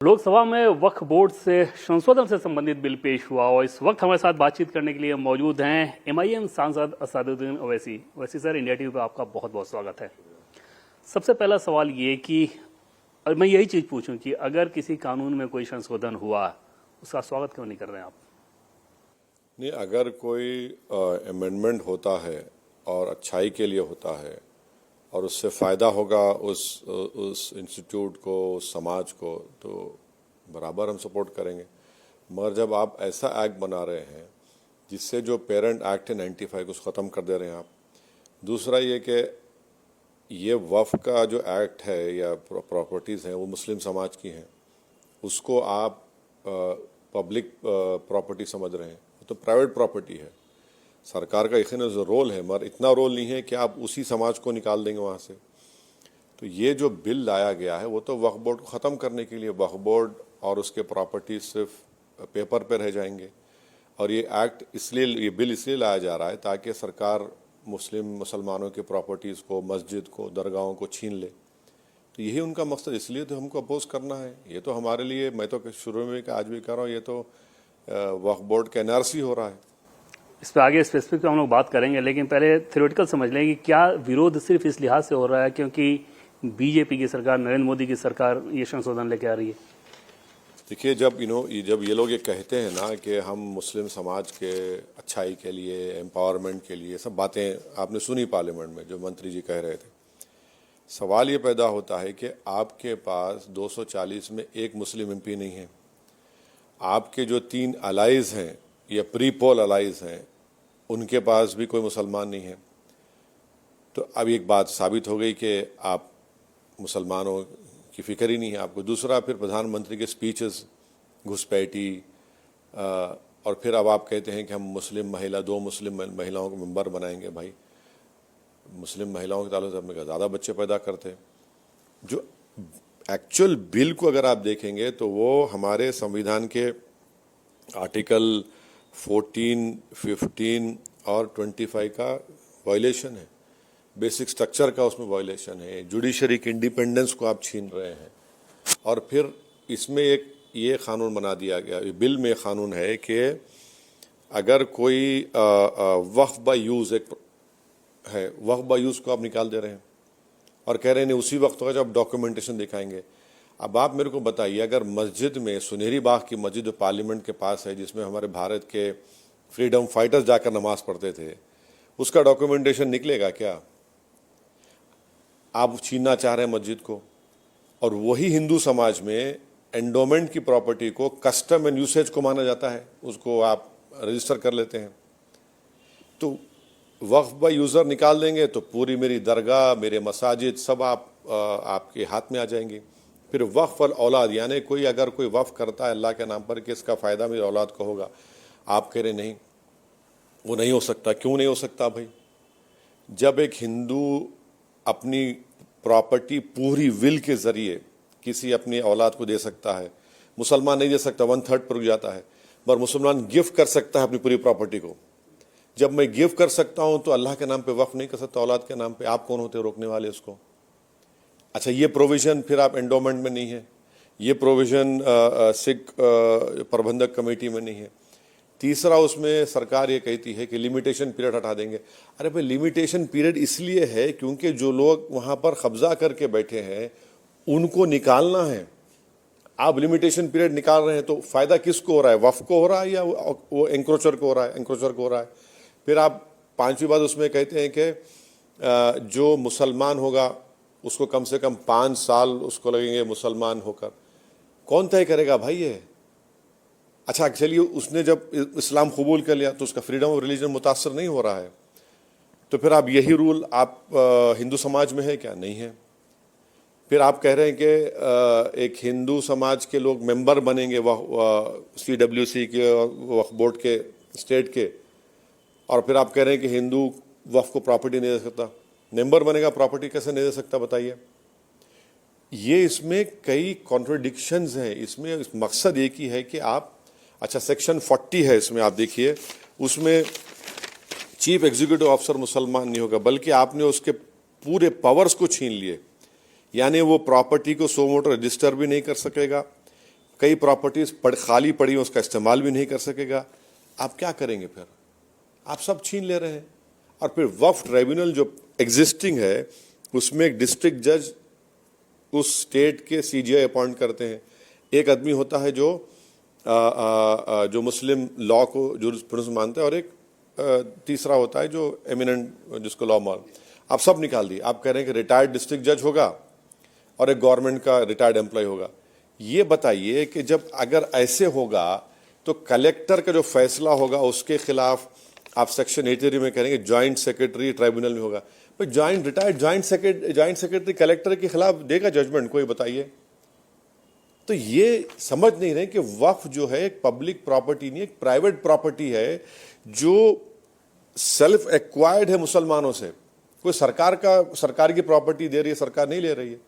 लोकसभा में वक्फ बोर्ड से संशोधन से संबंधित बिल पेश हुआ और इस वक्त हमारे साथ बातचीत करने के लिए मौजूद हैं एमआईएम सांसद Asaduddin Owaisi. Owaisi sir, India TV पर आपका बहुत बहुत स्वागत है। सबसे पहला सवाल ये कि और मैं यही चीज पूछूं कि अगर किसी कानून में कोई संशोधन हुआ उसका स्वागत क्यों नहीं कर रहे हैं आप? नहीं, अगर कोई अमेंडमेंट होता है और अच्छाई के लिए होता है और उससे फ़ायदा होगा उस इंस्टीट्यूट को, उस समाज को, तो बराबर हम सपोर्ट करेंगे। मगर जब आप ऐसा एक्ट बना रहे हैं जिससे जो पेरेंट एक्ट है 95 को ख़त्म कर दे रहे हैं आप। दूसरा ये कि ये वफ़ का जो एक्ट है या प्रॉपर्टीज़ हैं वो मुस्लिम समाज की हैं, उसको आप पब्लिक प्रॉपर्टी समझ रहे हैं, तो प्राइवेट प्रॉपर्टी है। सरकार का यकीनन जो रोल है, मगर इतना रोल नहीं है कि आप उसी समाज को निकाल देंगे वहाँ से। तो ये जो बिल लाया गया है वो तो वक्फ बोर्ड को ख़त्म करने के लिए, वक्फ बोर्ड और उसके प्रॉपर्टी सिर्फ पेपर पे रह जाएंगे। और ये एक्ट इसलिए, ये बिल इसलिए लाया जा रहा है ताकि सरकार मुसलमानों के प्रॉपर्टीज़ को, मस्जिद को, दरगाहों को छीन ले। तो यही उनका मकसद, इसलिए तो हमको अपोज करना है। ये तो हमारे लिए, मैं तो शुरू में आज भी कर रहा हूँ, ये तो वक्फ बोर्ड का एनआरसी हो रहा है। इस पर आगे स्पेसिफिक हम लोग बात करेंगे, लेकिन पहले थ्योरेटिकल समझ लें कि क्या विरोध सिर्फ इस लिहाज से हो रहा है क्योंकि बीजेपी की सरकार, नरेंद्र मोदी की सरकार ये संशोधन लेके आ रही है? देखिए, जब जब ये लोग ये कहते हैं ना कि हम मुस्लिम समाज के अच्छाई के लिए, एम्पावरमेंट के लिए, सब बातें आपने सुनी पार्लियामेंट में जो मंत्री जी कह रहे थे। सवाल ये पैदा होता है कि आपके पास 240 में एक मुस्लिम एमपी नहीं है। आपके जो 3 अलाइज हैं या प्री पोल अलाइज हैं, उनके पास भी कोई मुसलमान नहीं है। तो अब एक बात साबित हो गई कि आप मुसलमानों की फिक्र ही नहीं है आपको। दूसरा, फिर प्रधानमंत्री के स्पीचेस घुसपैठी, और फिर अब आप कहते हैं कि हम मुस्लिम महिला, 2 मुस्लिम महिलाओं को मेंबर बनाएंगे। भाई, मुस्लिम महिलाओं के ताल्लुक से अपने ज़्यादा बच्चे पैदा करते हैं। जो एक्चुअल बिल को अगर आप देखेंगे तो वो हमारे संविधान के आर्टिकल 14, 15 और 25 का वायलेशन है। बेसिक स्ट्रक्चर का उसमें वायलेशन है। जुडिशरी की इंडिपेंडेंस को आप छीन रहे हैं। और फिर इसमें एक ये कानून बना दिया गया, बिल में कानून है कि अगर कोई वक्फ बाय यूज़ एक है, वक्फ बाय यूज़ को आप निकाल दे रहे हैं और कह रहे हैं नहीं उसी वक्त होगा जब डॉक्यूमेंटेशन दिखाएंगे। अब आप मेरे को बताइए, अगर मस्जिद में, सुनहरी बाग की मस्जिद जो पार्लियामेंट के पास है, जिसमें हमारे भारत के फ्रीडम फाइटर्स जाकर नमाज पढ़ते थे, उसका डॉक्यूमेंटेशन निकलेगा क्या? आप छीनना चाह रहे हैं मस्जिद को। और वही हिंदू समाज में एंडोमेंट की प्रॉपर्टी को कस्टम एंड यूसेज को माना जाता है, उसको आप रजिस्टर कर लेते हैं। तो वक्फ बाय यूज़र निकाल देंगे तो पूरी मेरी दरगाह, मेरे मसाजिद सब आपके हाथ में आ जाएंगी। फिर वक्फ और औलाद, यानी कोई अगर कोई वक्फ करता है अल्लाह के नाम पर कि इसका फ़ायदा मेरी औलाद को होगा, आप कह रहे नहीं, वो नहीं हो सकता। क्यों नहीं हो सकता भाई? जब एक हिंदू अपनी प्रॉपर्टी पूरी विल के ज़रिए किसी अपनी औलाद को दे सकता है, मुसलमान नहीं दे सकता, 1/3 पर रुक जाता है, मगर मुसलमान गिफ्ट कर सकता है अपनी पूरी प्रॉपर्टी को। जब मैं गिफ्ट कर सकता हूं तो अल्लाह के नाम पे वक्फ नहीं कर सकता औलाद के नाम पे? आप कौन होते हो रोकने वाले उसको? अच्छा, ये प्रोविज़न फिर आप एंडोमेंट में नहीं है, ये प्रोविज़न सिख प्रबंधक कमेटी में नहीं है। तीसरा, उसमें सरकार ये कहती है कि लिमिटेशन पीरियड हटा देंगे। अरे भाई, लिमिटेशन पीरियड इसलिए है क्योंकि जो लोग वहाँ पर कब्जा करके बैठे हैं उनको निकालना है। आप लिमिटेशन पीरियड निकाल रहे हैं तो फ़ायदा किसको हो रहा है? वफ़ को हो रहा है या वो एंक्रोचर को हो रहा है? एंक्रोचर को हो रहा है। फिर आप 5वीं बात उसमें कहते हैं कि जो मुसलमान होगा उसको कम से कम 5 साल उसको लगेंगे मुसलमान होकर। कौन तय करेगा भाई ये? अच्छा, चलिए, उसने जब इस्लाम कबूल कर लिया तो उसका फ्रीडम ऑफ रिलीजन मुतासर नहीं हो रहा है, तो फिर आप यही रूल आप हिंदू समाज में है क्या? नहीं है। फिर आप कह रहे हैं कि एक हिंदू समाज के लोग मेंबर बनेंगे CWC के, वक्फ बोर्ड के, स्टेट के, और फिर आप कह रहे हैं कि हिंदू वक्फ को प्रॉपर्टी नहीं दे सकता। मेंबर बनेगा, प्रॉपर्टी कैसे नहीं दे सकता बताइए? ये इसमें कई कॉन्ट्रडिक्शंस हैं। इसमें मकसद एक ही है कि आप, अच्छा, सेक्शन 40 है इसमें, आप देखिए, उसमें चीफ एग्जीक्यूटिव ऑफिसर मुसलमान नहीं होगा, बल्कि आपने उसके पूरे पावर्स को छीन लिए। यानी वो प्रॉपर्टी को सो मोटो रजिस्टर भी नहीं कर सकेगा, कई प्रॉपर्टीज खाली पड़ी हैं, उसका इस्तेमाल भी नहीं कर सकेगा। आप क्या करेंगे फिर? आप सब छीन ले रहे हैं। और फिर वक्फ ट्राइब्यूनल जो एग्जिस्टिंग है उसमें एक डिस्ट्रिक्ट जज उस स्टेट के सीजीआई अपॉइंट करते हैं। एक आदमी होता है जो मुस्लिम लॉ को जूरिस्प्रूडेंस मानता है, और एक तीसरा होता है जो एमिनेंट जिसको लॉ मान। आप सब निकाल दिए। आप कह रहे हैं कि रिटायर्ड डिस्ट्रिक्ट जज होगा और एक गवर्नमेंट का रिटायर्ड एम्प्लॉय होगा। ये बताइए कि जब अगर ऐसे होगा तो कलेक्टर का जो फैसला होगा उसके खिलाफ आप सेक्शन 83 में करेंगे ज्वाइंट सेक्रेटरी ट्राइब्यूनल में होगा। भाई ज्वाइंट सेक्रेटरी कलेक्टर के खिलाफ देगा जजमेंट, कोई बताइए। तो ये समझ नहीं रहे कि वक्फ जो है एक पब्लिक प्रॉपर्टी नहीं, एक प्राइवेट प्रॉपर्टी है जो सेल्फ एक्वायर्ड है मुसलमानों से। कोई सरकार की प्रॉपर्टी दे रही है, सरकार नहीं ले रही है।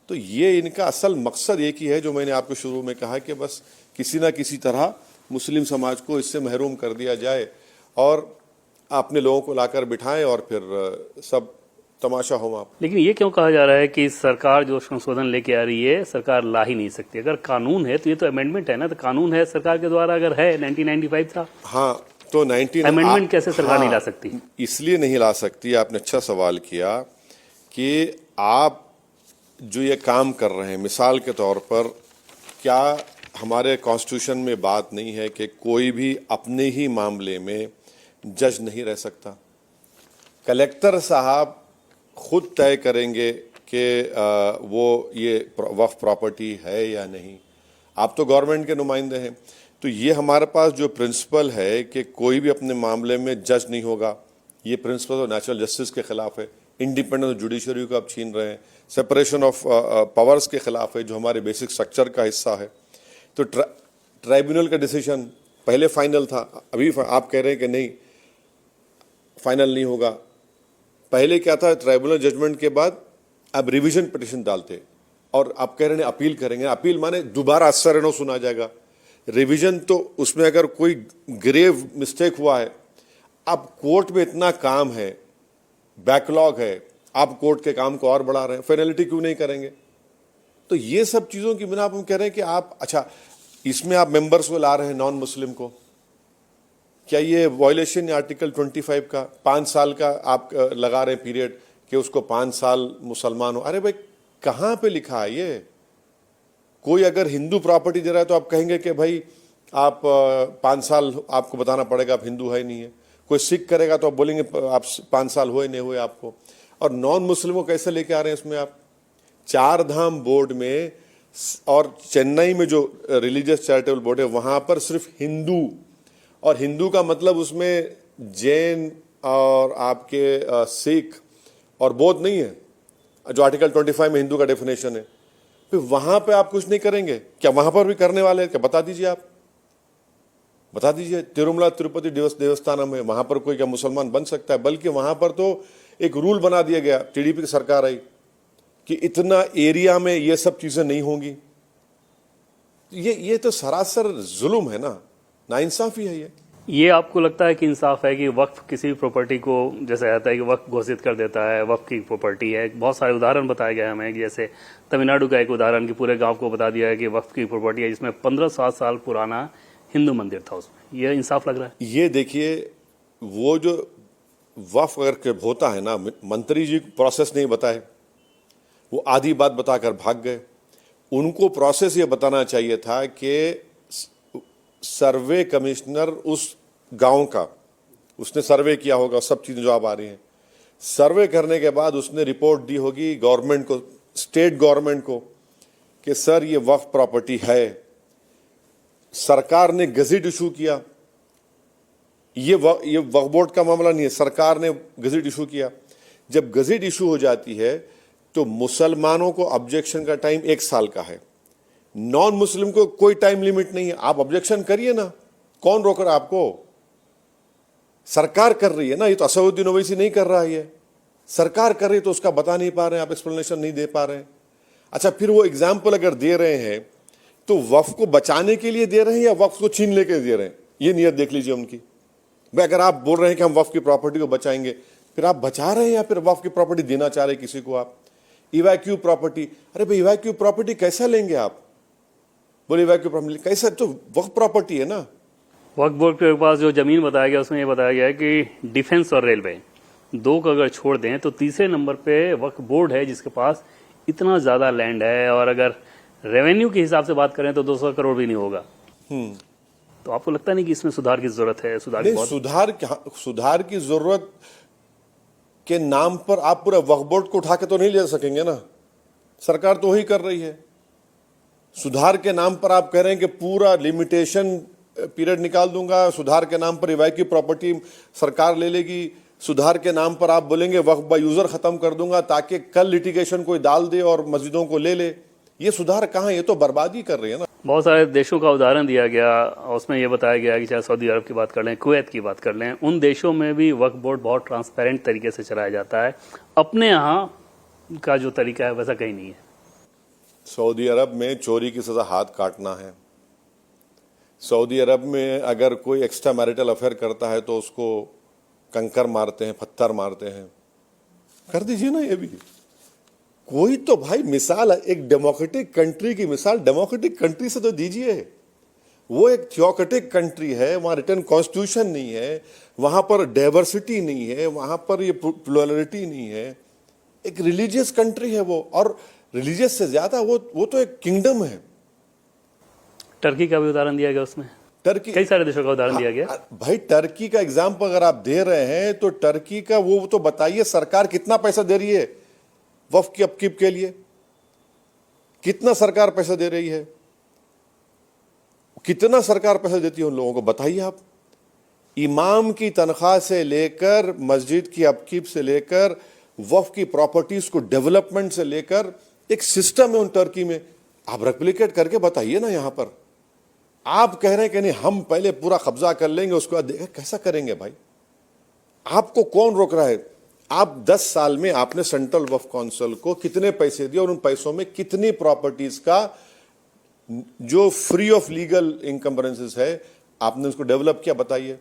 तो ये इनका असल मकसद एक ही है जो मैंने आपको शुरू में कहा कि बस किसी ना किसी तरह मुस्लिम समाज को इससे महरूम कर दिया जाए और अपने लोगों को लाकर बिठाएं और फिर सब तमाशा हो वहाँ। लेकिन ये क्यों कहा जा रहा है कि सरकार जो संशोधन लेके आ रही है सरकार ला ही नहीं सकती? अगर कानून है तो ये तो अमेंडमेंट है ना, तो कानून है सरकार के द्वारा, अगर है 1995 था। हाँ, तो अमेंडमेंट कैसे सरकार नहीं ला सकती? इसलिए नहीं ला सकती। आपने अच्छा सवाल किया कि आप जो ये काम कर रहे हैं, मिसाल के तौर पर क्या हमारे कॉन्स्टिट्यूशन में बात नहीं है कि कोई भी अपने ही मामले में जज नहीं रह सकता? कलेक्टर साहब खुद तय करेंगे कि वो ये वक्फ प्रॉपर्टी है या नहीं। आप तो गवर्नमेंट के नुमाइंदे हैं। तो ये हमारे पास जो प्रिंसिपल है कि कोई भी अपने मामले में जज नहीं होगा, ये प्रिंसिपल तो नेचुरल जस्टिस के खिलाफ है। इंडिपेंडेंस जुडिशरी को आप छीन रहे हैं, सेपरेशन ऑफ पावर्स के खिलाफ है जो हमारे बेसिक स्ट्रक्चर का हिस्सा है। तो ट्राइब्यूनल का डिसीजन पहले फाइनल था, अभी आप कह रहे हैं कि नहीं फाइनल नहीं होगा। पहले क्या था, ट्राइब्यूनल जजमेंट के बाद आप रिवीजन पिटिशन डालते और आप कह रहे हैं अपील करेंगे। अपील माने दोबारा असर सुना जाएगा। रिवीजन तो उसमें अगर कोई ग्रेव मिस्टेक हुआ है, अब कोर्ट में इतना काम है, बैकलॉग है, आप कोर्ट के काम को और बढ़ा रहे हैं, फाइनलिटी क्यों नहीं करेंगे? तो ये सब चीज़ों की बिना आप हम कह रहे हैं कि आप अच्छा इसमें आप मेंबर्स को ला रहे हैं नॉन मुस्लिम को, क्या ये वायलेशन है आर्टिकल 25 का? 5 साल का आप लगा रहे हैं पीरियड कि उसको 5 साल मुसलमान हो। अरे भाई कहाँ पे लिखा है ये? कोई अगर हिंदू प्रॉपर्टी दे रहा है तो आप कहेंगे कि भाई आप 5 साल आपको बताना पड़ेगा आप हिंदू है नहीं है। कोई सिख करेगा तो आप बोलेंगे आप 5 साल हुए नहीं हुए आपको। और नॉन मुस्लिम को कैसे लेके आ रहे हैं इसमें आप? 4 धाम बोर्ड में और चेन्नई में जो रिलीजियस चैरिटेबल बोर्ड है वहां पर सिर्फ हिंदू, और हिंदू का मतलब उसमें जैन और आपके सिख और बौद्ध नहीं है, जो आर्टिकल 25 में हिंदू का डेफिनेशन है। फिर वहां पे आप कुछ नहीं करेंगे क्या? वहां पर भी करने वाले हैं क्या? बता दीजिए, आप बता दीजिए। तिरुमला तिरुपति देवस्थानम है, वहां पर कोई क्या मुसलमान बन सकता है? बल्कि वहां पर तो एक रूल बना दिया गया, टीडीपी की सरकार आई, कि इतना एरिया में ये सब चीजें नहीं होंगी। ये तो सरासर जुल्म है ना, नाइंसाफी है ये आपको लगता है कि इंसाफ है कि वक्फ किसी भी प्रॉपर्टी को, जैसे आता है कि वक्फ घोषित कर देता है, वक्फ की प्रॉपर्टी है। बहुत सारे उदाहरण बताए गए हमें, जैसे तमिलनाडु का एक उदाहरण कि पूरे गांव को बता दिया है कि वक्फ की प्रॉपर्टी है, जिसमें 1500 साल पुराना हिंदू मंदिर था उसमें। यह इंसाफ लग रहा है? ये देखिए, वो जो वक्फ अगर होता है ना, मंत्री जी प्रोसेस नहीं बताए, वो आधी बात बताकर भाग गए। उनको प्रोसेस ये बताना चाहिए था कि सर्वे कमिश्नर उस गांव का, उसने सर्वे किया होगा, सब चीजें जो आप आ रही हैं, सर्वे करने के बाद उसने रिपोर्ट दी होगी गवर्नमेंट को, स्टेट गवर्नमेंट को, कि सर ये वक्फ प्रॉपर्टी है। सरकार ने गजट इशू किया, ये वक्फ बोर्ड का मामला नहीं है, सरकार ने गजट इशू किया। जब गजट इशू हो जाती है तो मुसलमानों को ऑब्जेक्शन का टाइम 1 साल का है, नॉन मुस्लिम को कोई टाइम लिमिट नहीं है। आप ऑब्जेक्शन करिए ना, कौन रोक रहा है आपको? सरकार कर रही है ना, ये तो असदुद्दीन ओवैसी नहीं कर रहा है, ये सरकार कर रही है, तो उसका बता नहीं पा रहे हैं आप, एक्सप्लेनेशन नहीं दे पा रहे हैं। अच्छा, फिर वो एग्जाम्पल अगर दे रहे हैं तो वक्फ को बचाने के लिए दे रहे हैं या वक्फ को छीन लेके दे रहे हैं? ये नियत देख लीजिए उनकी। भाई अगर आप बोल रहे हैं कि हम वक्फ की प्रॉपर्टी को बचाएंगे, फिर आप बचा रहे हैं या फिर वक्फ की प्रॉपर्टी देना चाह रहे हैं किसी को आप? इवैक्यू प्रॉपर्टी, अरे भाई इवैक्यू प्रॉपर्टी कैसा लेंगे आप? बोले वैक्यू प्रॉपर्टी, कैसे? तो वक्फ प्रॉपर्टी है ना। वक्फ बोर्ड के पास जो जमीन बताया गया उसमें ये बताया गया है कि डिफेंस और रेलवे दो को अगर छोड़ दें तो तीसरे नंबर पे वक्फ बोर्ड है जिसके पास इतना ज्यादा लैंड है, और अगर रेवेन्यू के हिसाब से बात करें तो 200 करोड़ भी नहीं होगा। तो आपको लगता नहीं कि इसमें सुधार की जरूरत है? सुधार की नहीं, सुधार की जरूरत के नाम पर आप पूरा वक्फ बोर्ड को उठा के तो नहीं ले सकेंगे ना। सरकार तो वही कर रही है। सुधार के नाम पर आप कह रहे हैं कि पूरा लिमिटेशन पीरियड निकाल दूंगा, सुधार के नाम पर रिवाइव प्रॉपर्टी सरकार ले लेगी, सुधार के नाम पर आप बोलेंगे वक्फ बाय यूजर खत्म कर दूंगा ताकि कल लिटिगेशन कोई डाल दे और मस्जिदों को ले ले। ये सुधार कहाँ? ये तो बर्बादी कर रही है ना। बहुत सारे देशों का उदाहरण दिया गया और उसमें यह बताया गया कि चाहे सऊदी अरब की बात कर लें, कुवैत की बात कर लें, उन देशों में भी वक्फ बोर्ड बहुत ट्रांसपेरेंट तरीके से चलाया जाता है। अपने यहाँ का जो तरीका है वैसा कहीं नहीं है। सऊदी अरब में चोरी की सजा हाथ काटना है। सऊदी अरब में अगर कोई एक्स्ट्रा मैरिटल अफेयर करता है तो उसको कंकर मारते हैं, पत्थर मारते हैं। कर दीजिए ना ये भी। कोई तो भाई मिसाल, एक डेमोक्रेटिक कंट्री की मिसाल डेमोक्रेटिक कंट्री से तो दीजिए। वो एक थियोक्रेटिक कंट्री है, वहां रिटर्न कॉन्स्टिट्यूशन नहीं है, वहां पर डाइवर्सिटी नहीं है, वहां पर ये प्लुरलिटी नहीं है। एक रिलीजियस कंट्री है वो, और रिलीजियस से ज्यादा वो तो एक किंगडम है। टर्की का भी उदाहरण दिया गया उसमें, टर्की, कई सारे देशों का उदाहरण दिया गया। भाई टर्की का एग्जाम्पल अगर आप दे रहे हैं तो टर्की का वो तो बताइए, सरकार कितना पैसा दे रही है वक्फ की अपकीप के लिए? कितना सरकार पैसा दे रही है? कितना सरकार पैसा देती है उन लोगों को बताइए आप। इमाम की तनख्वाह से लेकर, मस्जिद की अपकीप से लेकर, वक्फ की प्रॉपर्टीज को डेवलपमेंट से लेकर एक सिस्टम है उन टर्की में। आप रेप्लिकेट करके बताइए ना। यहां पर आप कह रहे हैं कि नहीं हम पहले पूरा कब्जा कर लेंगे उसके बाद देखा। कैसा करेंगे भाई? आपको कौन रोक रहा है? आप 10 साल में आपने सेंट्रल वक्फ काउंसिल को कितने पैसे दिए और उन पैसों में कितनी प्रॉपर्टीज का जो फ्री ऑफ लीगल इनकम्बरेंसेस है आपने उसको डेवलप किया? बताइए।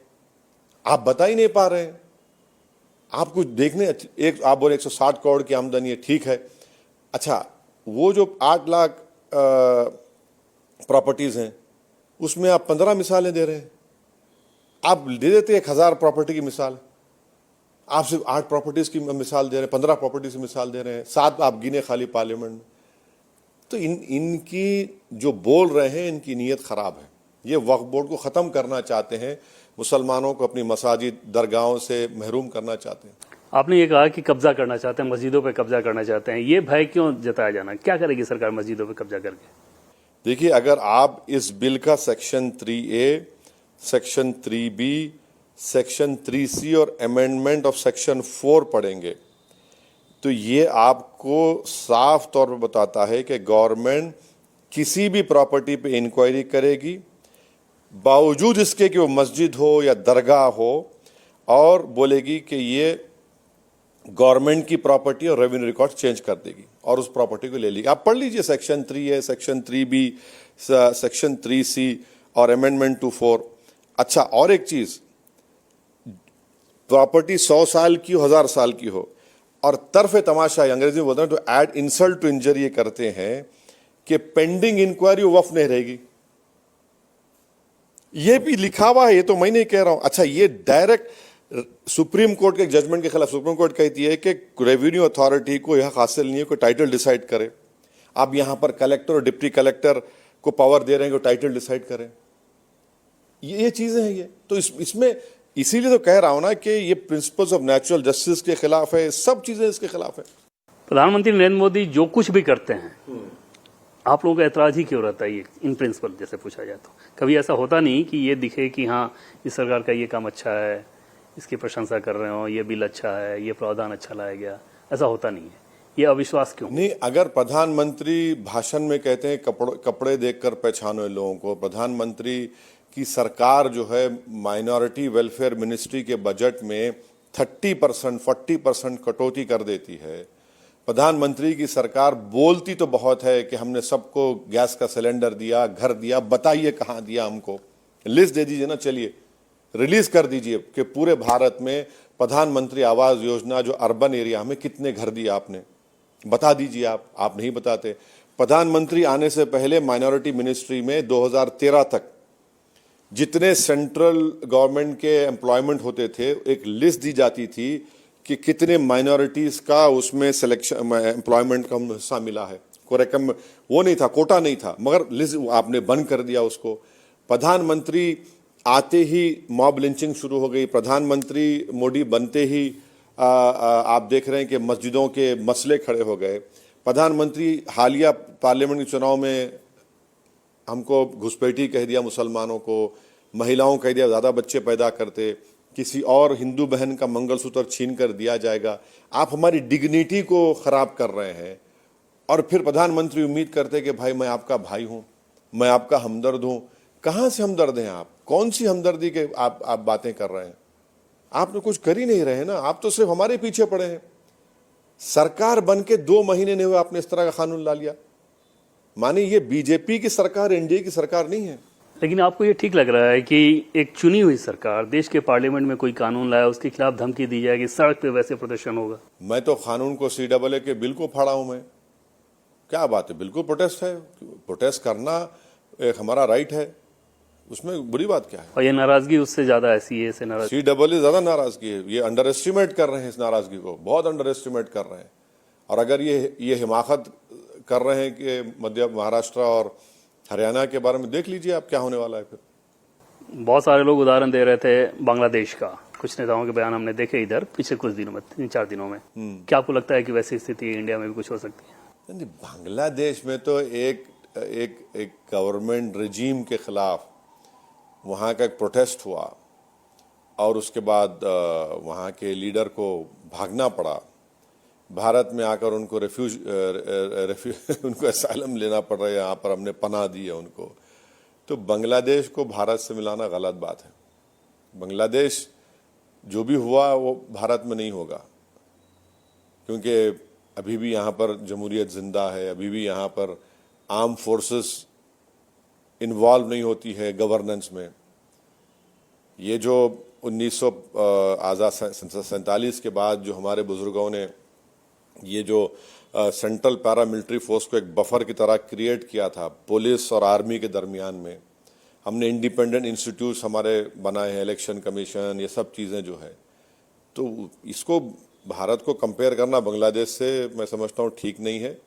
आप बता ही नहीं पा रहे हैं। आप कुछ देखने, एक आप बोले 160 करोड़ की आमदनी है, ठीक है। अच्छा, वो जो 8 लाख प्रॉपर्टीज हैं उसमें आप 15 मिसालें दे रहे हैं। आप दे देते 1000 प्रॉपर्टी की मिसाल, आप सिर्फ 8 प्रॉपर्टीज की मिसाल दे रहे हैं, 15 प्रॉपर्टीज की मिसाल दे रहे हैं, 7 आप गिने खाली पार्लियामेंट में। तो इनकी जो बोल रहे हैं इनकी नीयत खराब है। ये वक्फ बोर्ड को खत्म करना चाहते हैं, मुसलमानों को अपनी मसाजिद दरगाहों से महरूम करना चाहते हैं। आपने ये कहा कि कब्जा करना चाहते हैं, मस्जिदों पे कब्जा करना चाहते हैं। ये भय क्यों जताया जाना? क्या करेगी सरकार मस्जिदों पे कब्जा करके? देखिए, अगर आप इस बिल का section 3A, section 3B, section 3C और अमेंडमेंट ऑफ सेक्शन 4 पढ़ेंगे तो ये आपको साफ तौर पर बताता है कि गवर्नमेंट किसी भी प्रॉपर्टी पे इंक्वायरी करेगी, बावजूद इसके कि वो मस्जिद हो या दरगाह हो, और बोलेगी कि ये गवर्नमेंट की प्रॉपर्टी और रेवेन्यू रिकॉर्ड चेंज कर देगी और उस प्रॉपर्टी को ले लेगी। आप पढ़ लीजिए section 3A, section 3B, section 3C और अमेंडमेंट 24। अच्छा, और एक चीज, प्रॉपर्टी 100 साल की हो, 1000 साल की हो, और तरफे तमाशा अंग्रेजी में बोलते हैं तो ऐड इंसल्ट टू इंजरी ये करते हैं कि पेंडिंग इंक्वायरी वफ नहीं रहेगी। ये भी लिखा हुआ है, ये तो मैं नहीं कह रहा हूं। अच्छा, ये डायरेक्ट सुप्रीम कोर्ट के जजमेंट के खिलाफ सुप्रीम कोर्ट कहती है कि रेवेन्यू अथॉरिटी को यह हासिल नहीं है कोई टाइटल डिसाइड करे। आप यहां पर कलेक्टर और डिप्टी कलेक्टर को पावर दे रहे हैं कि टाइटल डिसाइड करें। ये चीजें हैं ये तो इसमें इसीलिए तो कह रहा हूं ना कि ये प्रिंसिपल्स ऑफ नेचुरल जस्टिस के खिलाफ है, सब चीजें इसके खिलाफ है। प्रधानमंत्री नरेंद्र मोदी जो कुछ भी करते हैं आप लोगों का ऐतराज ही क्यों रहता है? ये इन प्रिंसिपल जैसे पूछा जाए तो कभी ऐसा होता नहीं कि ये दिखे कि हाँ इस सरकार का ये काम अच्छा है, इसकी प्रशंसा कर रहे हो, ये बिल अच्छा है, ये प्रावधान अच्छा लाया गया, ऐसा होता नहीं है। ये अविश्वास क्यों? नहीं, अगर प्रधानमंत्री भाषण में कहते हैं कपड़े देखकर पहचानो लोगों को, प्रधानमंत्री की सरकार जो है माइनॉरिटी वेलफेयर मिनिस्ट्री के बजट में 30%, 40% कटौती कर देती है, प्रधानमंत्री की सरकार बोलती तो बहुत है कि हमने सबको गैस का सिलेंडर दिया, घर दिया, बताइए कहाँ दिया, हमको लिस्ट दे दीजिए ना, चलिए रिलीज कर दीजिए कि पूरे भारत में प्रधानमंत्री आवास योजना जो अर्बन एरिया में कितने घर दिए आपने, बता दीजिए। आप नहीं बताते। प्रधानमंत्री आने से पहले माइनॉरिटी मिनिस्ट्री में 2013 तक जितने सेंट्रल गवर्नमेंट के एम्प्लॉयमेंट होते थे, एक लिस्ट दी जाती थी कि कितने माइनॉरिटीज का उसमें सिलेक्शन एम्प्लॉयमेंट का हिस्सा मिला है। कोई वो नहीं था, कोटा नहीं था, मगर लिस्ट आपने बंद कर दिया उसको। प्रधानमंत्री आते ही मॉब लिंचिंग शुरू हो गई। प्रधानमंत्री मोदी बनते ही आप देख रहे हैं कि मस्जिदों के मसले खड़े हो गए। प्रधानमंत्री हालिया पार्लियामेंट के चुनाव में हमको घुसपैठी कह दिया, मुसलमानों को, महिलाओं कह दिया ज़्यादा बच्चे पैदा करते, किसी और हिंदू बहन का मंगलसूत्र छीन कर दिया जाएगा। आप हमारी डिग्निटी को ख़राब कर रहे हैं और फिर प्रधानमंत्री उम्मीद करते कि भाई मैं आपका भाई हूँ, मैं आपका हमदर्द हूँ। कहाँ से हमदर्द हैं आप? कौन सी हमदर्दी के आप बातें कर रहे हैं? आप तो कुछ कर ही नहीं रहे ना, आप तो सिर्फ हमारे पीछे पड़े हैं। सरकार बन के 2 महीने नहीं हुए आपने इस तरह का कानून ला लिया। माने ये बीजेपी की सरकार, एनडीए की सरकार नहीं है। लेकिन आपको ये ठीक लग रहा है कि एक चुनी हुई सरकार देश के पार्लियामेंट में कोई कानून लाया, उसके खिलाफ धमकी दी जाएगी, सड़क पे वैसे प्रदर्शन होगा? मैं तो कानून को CAA के बिल को फाड़ा हूं। मैं क्या बात है, बिल्कुल प्रोटेस्ट है, प्रोटेस्ट करना एक हमारा राइट है, उसमें बुरी बात क्या है? और ये नाराजगी उससे ज्यादा ऐसी है, इससे नाराजगी CAA ज्यादा नाराजगी है। ये अंडर एस्टिमेट कर रहे हैं, इस नाराजगी को बहुत अंडर एस्टिमेट कर रहे हैं। और अगर ये हिमाकत कर रहे हैं कि मध्य महाराष्ट्र और हरियाणा के बारे में, देख लीजिए आप क्या होने वाला है फिर। बहुत सारे लोग उदाहरण दे रहे थे बांग्लादेश का, कुछ नेताओं के बयान हमने देखे इधर पिछले कुछ दिनों में, 3-4 दिनों में। क्या आपको लगता है कि वैसी स्थिति इंडिया में भी कुछ हो सकती है? नहीं, बांग्लादेश में तो एक गवर्नमेंट रजीम के खिलाफ वहाँ का एक प्रोटेस्ट हुआ और उसके बाद वहाँ के लीडर को भागना पड़ा। भारत में आकर उनको उनको असाइलम लेना पड़ रहा है, यहाँ पर हमने पनाह दी है उनको। तो बांग्लादेश को भारत से मिलाना गलत बात है। बांग्लादेश जो भी हुआ वो भारत में नहीं होगा, क्योंकि अभी भी यहाँ पर जमहूरियत जिंदा है, अभी भी यहाँ पर आर्म फोर्सेस इन्वॉल्व नहीं होती है गवर्नेंस में। ये जो 1947 के बाद जो हमारे बुजुर्गों ने ये जो सेंट्रल पैरामिलिट्री फोर्स को एक बफर की तरह क्रिएट किया था पुलिस और आर्मी के दरमियान में, हमने इंडिपेंडेंट इंस्टीट्यूट्स हमारे बनाए हैं, इलेक्शन कमीशन, ये सब चीज़ें जो है, तो इसको भारत को कंपेयर करना बांग्लादेश से मैं समझता हूँ ठीक नहीं है।